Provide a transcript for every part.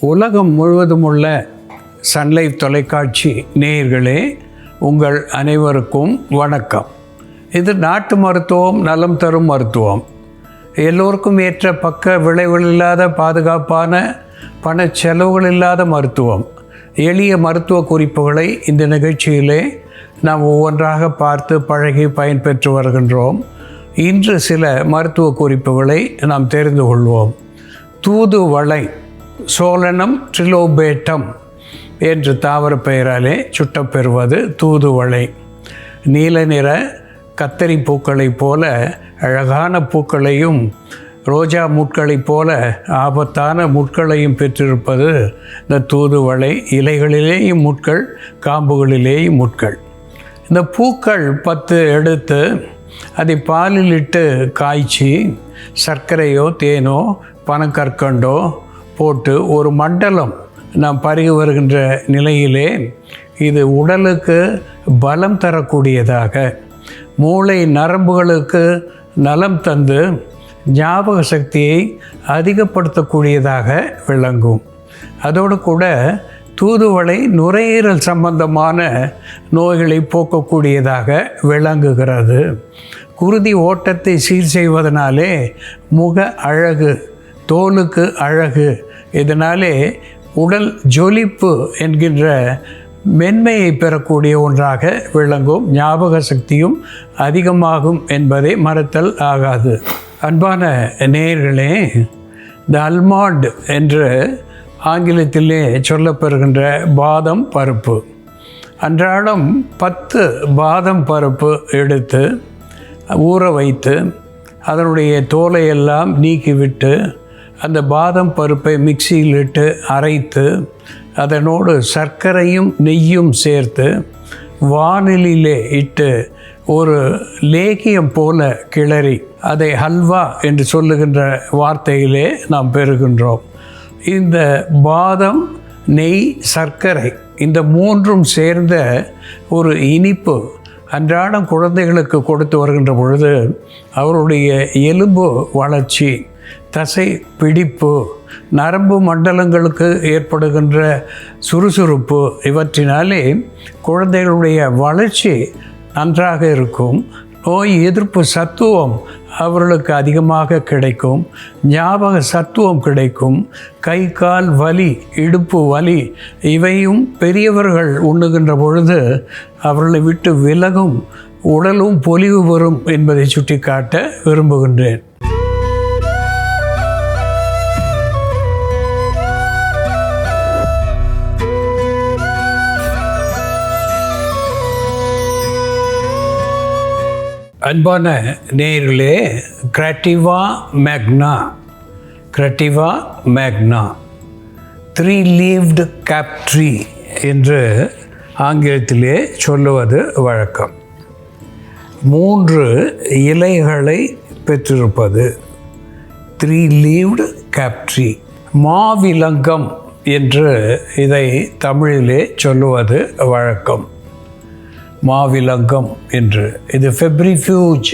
உலகம் முழுவதும் உள்ள சன்லைஃப் தொலைக்காட்சி நேயர்களே, உங்கள் அனைவருக்கும் வணக்கம். இது நாட்டு மருத்துவம், நலம் தரும் மருத்துவம். எல்லோருக்கும் ஏற்ற பக்க விளைவுகள் இல்லாத பாதுகாப்பான பண செலவுகள் இல்லாத மருத்துவம். எளிய மருத்துவ குறிப்புகளை இந்த நிகழ்ச்சியிலே நாம் ஒவ்வொன்றாக பார்த்து பழகி பயன்பெற்று வருகின்றோம். இன்று சில மருத்துவ குறிப்புகளை நாம் தெரிந்து கொள்வோம். தூதுவளை, சோலனம் ட்ரிலோபேட்டம் என்று தாவர பெயராலே சுட்டப்பெறுவது தூதுவளை. நீல நிற கத்தரி பூக்களைப் போல அழகான பூக்களையும் ரோஜா முட்களைப் போல ஆபத்தான முட்களையும் பெற்றிருப்பது இந்த தூதுவளை. இலைகளிலேயும் முட்கள், காம்புகளிலேயும் முட்கள். இந்த பூக்கள் 10 எடுத்து அதை பாலில் இட்டு காய்ச்சி சர்க்கரையோ தேனோ பனக்கற்கண்டோ போட்டு ஒரு மண்டலம் நாம் பருகி வருகின்ற நிலையிலே இது உடலுக்கு பலம் தரக்கூடியதாக, மூளை நரம்புகளுக்கு நலம் தந்து ஞாபக சக்தியை அதிகப்படுத்தக்கூடியதாக விளங்கும். அதோடு கூட தூதுவளை நுரையீரல் சம்பந்தமான நோய்களை போக்கக்கூடியதாக விளங்குகிறது. குருதி ஓட்டத்தை சீர் செய்வதனாலே முக அழகு, தோலுக்கு அழகு, இதனாலே உடல் ஜொலிப்பு என்கின்ற மென்மையை பெறக்கூடிய ஒன்றாக விளங்கும். ஞாபக சக்தியும் அதிகமாகும் என்பதை மறத்தல் ஆகாது. அன்பான நேயர்களே, இந்த அல்மாண்ட் என்று ஆங்கிலத்திலே சொல்லப்பெறுகின்ற பாதம் பருப்பு, அன்றாடம் 10 பாதம் பருப்பு எடுத்து ஊற வைத்து அதனுடைய தோலையெல்லாம் நீக்கிவிட்டு அந்த பாதம் பருப்பை மிக்சியில் இட்டு அரைத்து அதனோடு சர்க்கரையும் நெய்யும் சேர்த்து வானிலையிலே இட்டு ஒரு லேகியம் போல கிளறி அதை ஹல்வா என்று சொல்லுகின்ற வார்த்தையிலே நாம் பெறுகின்றோம். இந்த பாதம், நெய், சர்க்கரை இந்த மூன்றும் சேர்ந்த ஒரு இனிப்பு அன்றாடம் குழந்தைகளுக்கு கொடுத்து வருகின்ற பொழுது அவருடைய எலும்பு வளர்ச்சி, தசை பிடிப்பு, நரம்பு மண்டலங்களுக்கு ஏற்படுகின்ற சுறுசுறுப்பு இவற்றினாலே குழந்தைகளுடைய வளர்ச்சி நன்றாக இருக்கும். நோய் எதிர்ப்பு சத்துவம் அவர்களுக்கு அதிகமாக கிடைக்கும். ஞாபக சத்துவம் கிடைக்கும். கை கால் வலி, இடுப்பு வலி இவையும் பெரியவர்கள் உண்ணுகின்ற பொழுது அவர்களை விட்டு விலகும், உடலும் பொலிவு வரும் என்பதை சுட்டிக்காட்ட விரும்புகின்றேன். அன்பான நேயர்களே, கிராட்டிவா மேக்னா 3-leaved cap tree என்று ஆங்கிலத்திலே சொல்லுவது வழக்கம். 3 இலைகளை பெற்றிருப்பது 3-leaved cap tree. மாவிலங்கம் என்று இதை தமிழிலே சொல்லுவது வழக்கம். மாவிலங்கம் என்று இது ஃபெப்ரிஃப்யூஜ்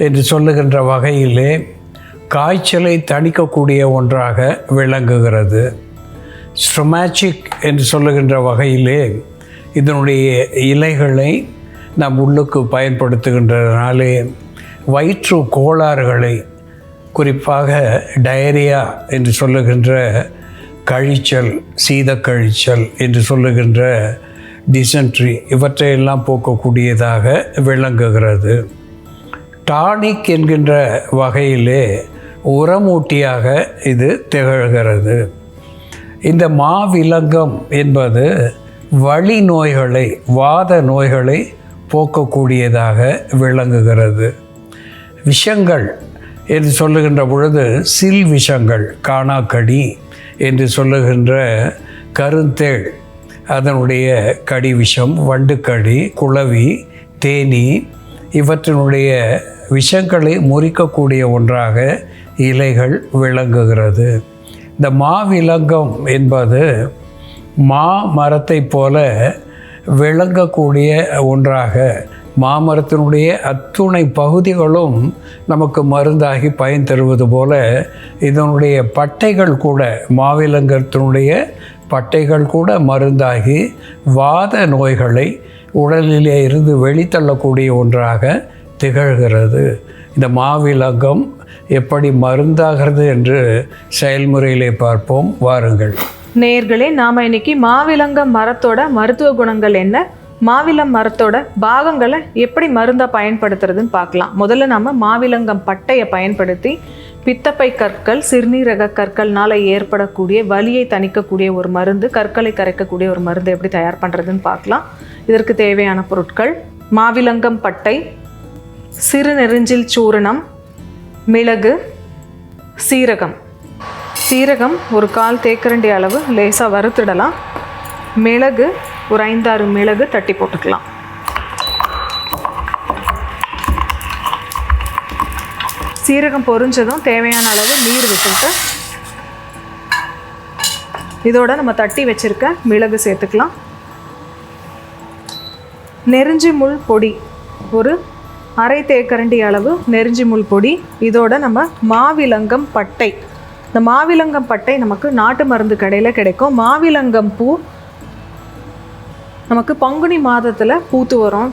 என்று சொல்லுகின்ற வகையிலே காய்ச்சலை தணிக்கக்கூடிய ஒன்றாக விளங்குகிறது. ஸ்ட்ரோமாச்சிக் என்று சொல்லுகின்ற வகையிலே இதனுடைய இலைகளை நாம் உள்ளுக்கு பயன்படுத்துகின்றதுனாலே வயிற்று கோளாறுகளை, குறிப்பாக டயரியா என்று சொல்லுகின்ற கழிச்சல், சீதக்கழிச்சல் என்று சொல்லுகின்ற டிசென்ட்ரி இவற்றையெல்லாம் போக்கக்கூடியதாக விளங்குகிறது. டானிக் என்கின்ற வகையிலே உரமூட்டியாக இது திகழ்கிறது. இந்த மாவிலங்கம் என்பது வலி நோய்களை, வாத நோய்களை போக்கக்கூடியதாக விளங்குகிறது. விஷங்கள் என்று சொல்லுகின்ற பொழுது சில் விஷங்கள், காணாக்கடி என்று சொல்லுகின்ற கருந்தேள், அதனுடைய கடி விஷம், வண்டுக்கடி, குளவி, தேனீ இவற்றினுடைய விஷங்களை முறிக்கக்கூடிய ஒன்றாக இலைகள் விளங்குகிறது. இந்த மாவிலங்கம் என்பது மா மரத்தை போல விளங்கக்கூடிய ஒன்றாக, மாமரத்தினுடைய அத்துணை பகுதிகளும் நமக்கு மருந்தாகி பயன் தருவது போல இதனுடைய பட்டைகள் கூட, மாவிலங்கத்தினுடைய பட்டைகள் கூட மருந்தாகி வாத நோய்களை உடலிலே இருந்து வெளித்தள்ளக்கூடிய ஒன்றாக திகழ்கிறது. இந்த மாவிலங்கம் எப்படி மருந்தாகிறது என்று செயல்முறையிலே பார்ப்போம், வாருங்கள். நேயர்களே, நாம் இன்னைக்கு மாவிலங்கம் மரத்தோட மருத்துவ குணங்கள் என்ன, மாவிலம் மரத்தோட பாகங்களை எப்படி மருந்தாக பயன்படுத்துறதுன்னு பார்க்கலாம். முதல்ல நம்ம மாவிலங்கம் பட்டையை பயன்படுத்தி பித்தப்பை கற்கள், சிறுநீரக கற்கள்னால ஏற்படக்கூடிய வலியை தணிக்கக்கூடிய ஒரு மருந்து, கற்களை கரைக்கக்கூடிய ஒரு மருந்து எப்படி தயார் பண்ணுறதுன்னு பார்க்கலாம். இதற்கு தேவையான பொருட்கள்: மாவிலங்கம் பட்டை, சிறு நெரிஞ்சில் சூரணம், மிளகு, சீரகம். சீரகம் ஒரு 1/4 தேக்கரண்டி அளவு லேசாக வறுத்துடலாம். மிளகு ஒரு 5-6 மிளகு தட்டி போட்டுக்கலாம். சீரகம் பொரிஞ்சதும் தேவையான அளவு நீர் விட்டுட்டு இதோட நம்ம தட்டி வச்சிருக்க மிளகு சேர்த்துக்கலாம். நெருஞ்சி முள் பொடி ஒரு 1/2 தேக்கரண்டி அளவு நெருஞ்சி முள் பொடி. இதோட நம்ம மாவிலங்கம் பட்டை. இந்த மாவிலங்கம் பட்டை நமக்கு நாட்டு மருந்து கடையில் கிடைக்கும். மாவிலங்கம் பூ நமக்கு பங்குனி மாதத்தில் பூத்து வரும்.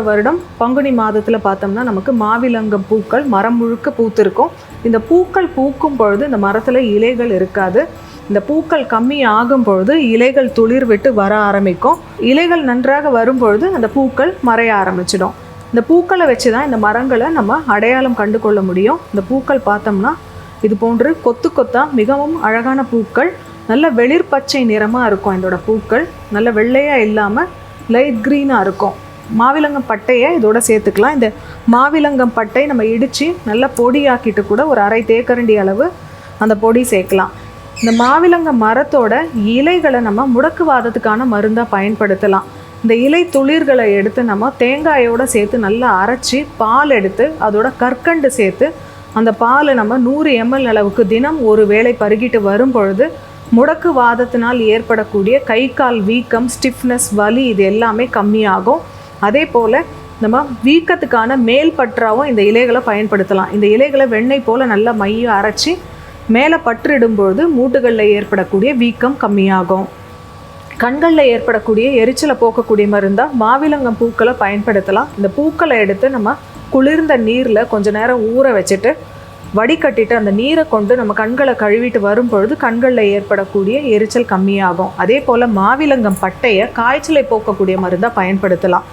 வருடம் பங்குனி மாதத்தில் பார்த்தோம்னா நமக்கு மாவிலங்கம் பூக்கள் மரம் முழுக்க பூத்து இருக்கும். இந்த பூக்கள் பூக்கும் பொழுது இந்த மரத்தில் இலைகள் இருக்காது. இந்த பூக்கள் கம்மி ஆகும் பொழுது இலைகள் துளிர் விட்டு வர ஆரம்பிக்கும். இலைகள் நன்றாக வரும்பொழுது அந்த பூக்கள் மறைய ஆரம்பிச்சிடும். இந்த பூக்களை வச்சு தான் இந்த மரங்களை நம்ம அடையாளம் கண்டு கொள்ள முடியும். இந்த பூக்கள் பார்த்தோம்னா இது போன்று கொத்து கொத்தாக மிகவும் அழகான பூக்கள், நல்ல வெளிர் பச்சை நிறமாக இருக்கும். இதோட பூக்கள் நல்ல வெள்ளையாக இல்லாமல் லைட் க்ரீனாக இருக்கும். மாவிலங்கம் பட்டையை இதோட சேர்த்துக்கலாம். இந்த மாவிலங்கம் பட்டை நம்ம இடித்து நல்லா பொடியாக்கிட்டு கூட ஒரு 1/2 தேக்கரண்டி அளவு அந்த பொடி சேர்க்கலாம். இந்த மாவிலங்கம் மரத்தோட இலைகளை நம்ம முடக்குவாதத்துக்கான மருந்தாக பயன்படுத்தலாம். இந்த இலை துளிர்களை எடுத்து நம்ம தேங்காயோடு சேர்த்து நல்லா அரைச்சி பால் எடுத்து அதோட கற்கண்டு சேர்த்து அந்த பாலை நம்ம 100 ml அளவுக்கு தினம் ஒரு வேளை பருகிட்டு வரும் பொழுது முடக்குவாதத்தினால் ஏற்படக்கூடிய கை கால் வீக்கம், ஸ்டிஃப்னஸ், வலி இது எல்லாமே கம்மியாகும். அதே போல் நம்ம வீக்கத்துக்கான மேல் பற்றாவும் இந்த இலைகளை பயன்படுத்தலாம். இந்த இலைகளை வெண்ணெய் போல் நல்லா மைய அரைச்சி மேலே பற்றிடும்பொழுது மூட்டுகளில் ஏற்படக்கூடிய வீக்கம் கம்மியாகும். கண்களில் ஏற்படக்கூடிய எரிச்சலை போக்கக்கூடிய மருந்தாக மாவிலங்கம் பூக்களை பயன்படுத்தலாம். இந்த பூக்களை எடுத்து நம்ம குளிர்ந்த நீரில் கொஞ்ச நேரம் ஊற வச்சுட்டு வடிகட்டிட்டு அந்த நீரை கொண்டு நம்ம கண்களை கழுவிட்டு வரும் பொழுது கண்களில் ஏற்படக்கூடிய எரிச்சல் கம்மியாகும். அதே போல் மாவிலங்கம் பட்டையை காய்ச்சலை போக்கக்கூடிய மருந்தாக பயன்படுத்தலாம்.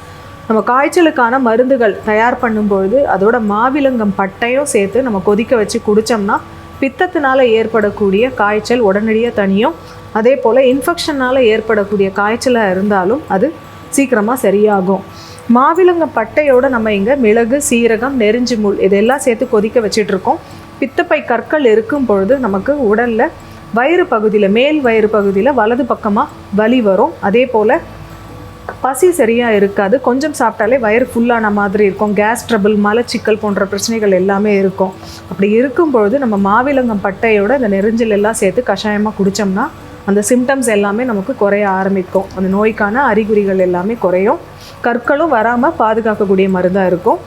நம்ம காய்ச்சலுக்கான மருந்துகள் தயார் பண்ணும்பொழுது அதோட மாவிலங்கம் பட்டையும் சேர்த்து நம்ம கொதிக்க வச்சு குடித்தோம்னா பித்தத்தினால் ஏற்படக்கூடிய காய்ச்சல் உடனடியாக தனியும். அதே போல் இன்ஃபெக்ஷனால் ஏற்படக்கூடிய காய்ச்சலாக இருந்தாலும் அது சீக்கிரமாக சரியாகும். மாவிலங்கம் பட்டையோடு நம்ம இங்கே மிளகு, சீரகம், நெருஞ்சி முள் இதெல்லாம் சேர்த்து கொதிக்க வச்சிட்ருக்கோம். பித்தப்பை கற்கள் இருக்கும் பொழுது நமக்கு உடலில் வயிறு பகுதியில், மேல் வயிறு பகுதியில் வலது பக்கமாக வலி வரும். அதே போல் பசி சரியாக இருக்காது. கொஞ்சம் சாப்பிட்டாலே வயிறு ஃபுல்லான மாதிரி இருக்கும். கேஸ் ட்ரபிள், மலச்சிக்கல் போன்ற பிரச்சனைகள் எல்லாமே இருக்கும். அப்படி இருக்கும்பொழுது நம்ம மாவிலங்கம் பட்டையோட இந்த நெருஞ்சில் எல்லாம் சேர்த்து கஷாயமாக குடித்தோம்னா அந்த சிம்டம்ஸ் எல்லாமே நமக்கு குறைய ஆரம்பிக்கும். அந்த நோய்க்கான அறிகுறிகள் எல்லாமே குறையும். கற்களும் வராமல் பாதுகாக்கக்கூடிய மருந்தாக இருக்கும்.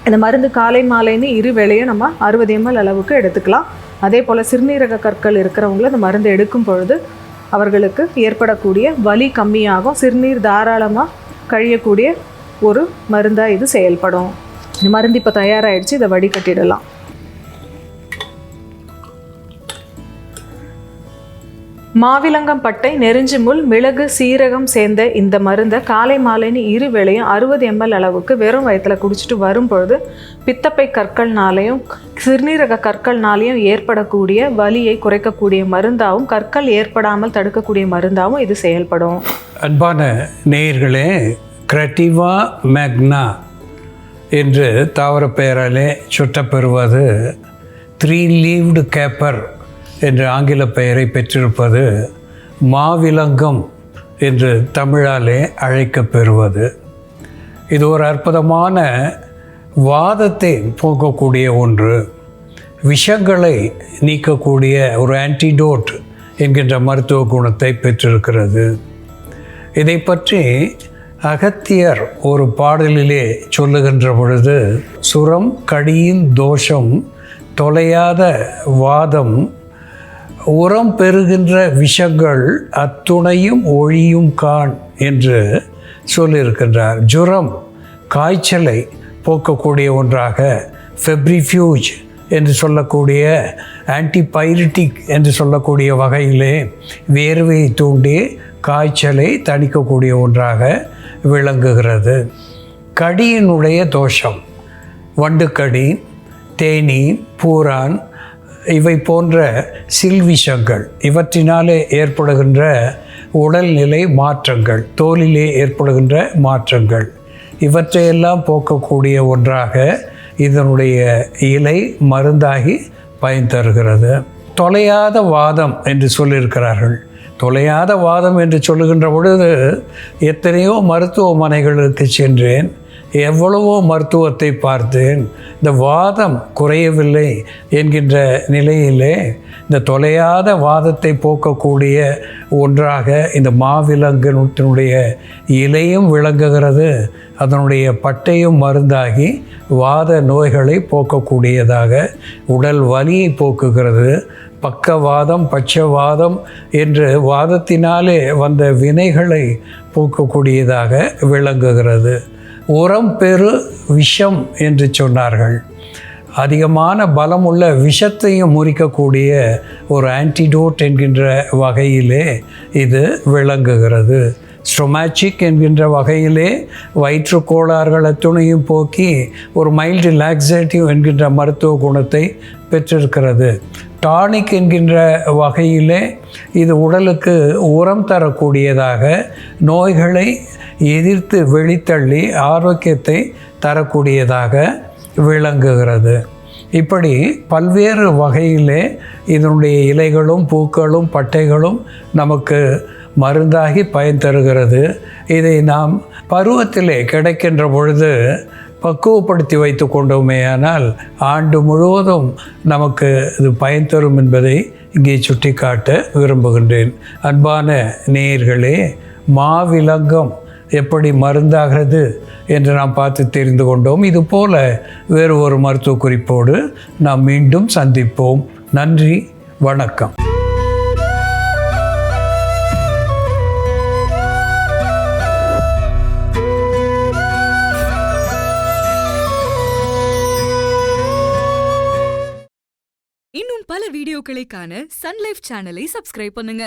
இந்த மருந்து காலை மாலைன்னு 2 வேளையும் நம்ம 60 ml அளவுக்கு எடுத்துக்கலாம். அதே போல் சிறுநீரக கற்கள் இருக்கிறவங்கள இந்த மருந்து எடுக்கும் பொழுது அவர்களுக்கு ஏற்படக்கூடிய வலி கம்மியாகும். சிறுநீர் தாராளமாக கழியக்கூடிய ஒரு மருந்தாக இது செயல்படும். இந்த மருந்து இப்போ தயாராகிடுச்சு. இதை வடிகட்டிடலாம். மாவிலங்கம் பட்டை, நெருஞ்சி முள், மிளகு, சீரகம் சேர்ந்த இந்த மருந்தை காலை மாலைன்னு 2 வேளையும் 60 ml அளவுக்கு வெறும் வயிற்றில் குடிச்சிட்டு வரும்பொழுது பித்தப்பை கற்கள்னாலையும் சிறுநீரக கற்கள்னாலையும் ஏற்படக்கூடிய வலியை குறைக்கக்கூடிய மருந்தாகவும் கற்கள் ஏற்படாமல் தடுக்கக்கூடிய மருந்தாகவும் இது செயல்படும். அன்பான நேயர்களே, கிரட்டிவா மேக்னா என்று தாவர பெயராலே சுட்டப்பெறுவது 3-leaved caper என்ற ஆங்கில பெயரை பெற்றிருப்பது மாவிலங்கம் என்று தமிழாலே அழைக்கப்பெறுவது. இது ஒரு அற்புதமான வாதத்தை போக்கக்கூடிய ஒன்று, விஷங்களை நீக்கக்கூடிய ஒரு ஆன்டிடோட் என்கின்ற மருத்துவ குணத்தை பெற்றிருக்கிறது. இதை பற்றி அகத்தியர் ஒரு பாடலிலே சொல்லுகின்ற பொழுது, சுரம் கடியின் தோஷம் தொலையாத வாதம் உரம் பெறுகின்ற விஷங்கள் அத்துணையும் ஒழியும் கான் என்று சொல்லியிருக்கின்றார். ஜுரம் காய்ச்சலை போக்கக்கூடிய ஒன்றாக, ஃபெப்ரிஃப்யூஜ் என்று சொல்லக்கூடிய ஆன்டிபைரிட்டிக் என்று சொல்லக்கூடிய வகையிலே வேர்வையை தூண்டி காய்ச்சலை தணிக்கக்கூடிய ஒன்றாக விளங்குகிறது. கடியினுடைய தோஷம், வண்டுக்கடி, தேனீ, பூரான் இவை போன்ற சில்விஷங்கள், இவற்றினாலே ஏற்படுகின்ற உடல்நிலை மாற்றங்கள், தோலிலே ஏற்படுகின்ற மாற்றங்கள், இவற்றையெல்லாம் போக்கக்கூடிய ஒன்றாக இதனுடைய இலை மருந்தாகி பயன் தருகிறது. தொலையாத வாதம் என்று சொல்லியிருக்கிறார்கள். தொலையாத வாதம் என்று சொல்லுகின்ற பொழுது எத்தனையோ மருத்துவமனைகளுக்கு சென்றேன், எவ்வளவோ மருத்துவத்தை பார்த்தேன், இந்த வாதம் குறையவில்லை என்கின்ற நிலையிலே இந்த தொலையாத வாதத்தை போக்கக்கூடிய ஒன்றாக இந்த மாவிலங்கினுடைய இலையும் விளங்குகிறது. அதனுடைய பட்டையும் மருந்தாகி வாத நோய்களை போக்கக்கூடியதாக, உடல் வலியை போக்குகிறது. பக்கவாதம், பட்சவாதம் என்று வாதத்தினாலே வந்த வினைகளை போக்கக்கூடியதாக விளங்குகிறது. உரம் பெரு விஷம் என்று சொன்னார்கள். அதிகமான பலமுள்ள விஷத்தையும் முறிக்கக்கூடிய ஒரு ஆன்டிடோட் என்கின்ற வகையிலே இது விளங்குகிறது. ஸ்டொமாச்சிக் என்கின்ற வகையிலே வயிற்று கோளாறுகள் அத்துணையும் போக்கி ஒரு மைல்டு லாக்ஸேட்டிவ் என்கின்ற மருத்துவ குணத்தை பெற்றிருக்கிறது. டானிக் என்கின்ற வகையிலே இது உடலுக்கு உரம் தரக்கூடியதாக, நோய்களை எதிர்த்து வெளித்தள்ளி ஆரோக்கியத்தை தரக்கூடியதாக விளங்குகிறது. இப்படி பல்வேறு வகையிலே இதனுடைய இலைகளும் பூக்களும் பட்டைகளும் நமக்கு மருந்தாகி பயன் தருகிறது. இதை நாம் பருவத்திலே கிடைக்கின்ற பொழுது பக்குவப்படுத்தி வைத்து கொண்டோமேயானால் ஆண்டு முழுவதும் நமக்கு இது பயன் தரும் என்பதை இங்கே சுட்டிக்காட்ட விரும்புகின்றேன். அன்பான நேயர்களே, மாவிலங்கம் எப்படி மருந்தாகிறது என்று நாம் பார்த்து தெரிந்து கொண்டோம். இதுபோல வேறு ஒரு மருத்துவ குறிப்போடு நாம் மீண்டும் சந்திப்போம். நன்றி, வணக்கம். இன்னும் பல வீடியோக்களை காண சன் லைஃப் சேனலை சப்ஸ்கிரைப் பண்ணுங்க.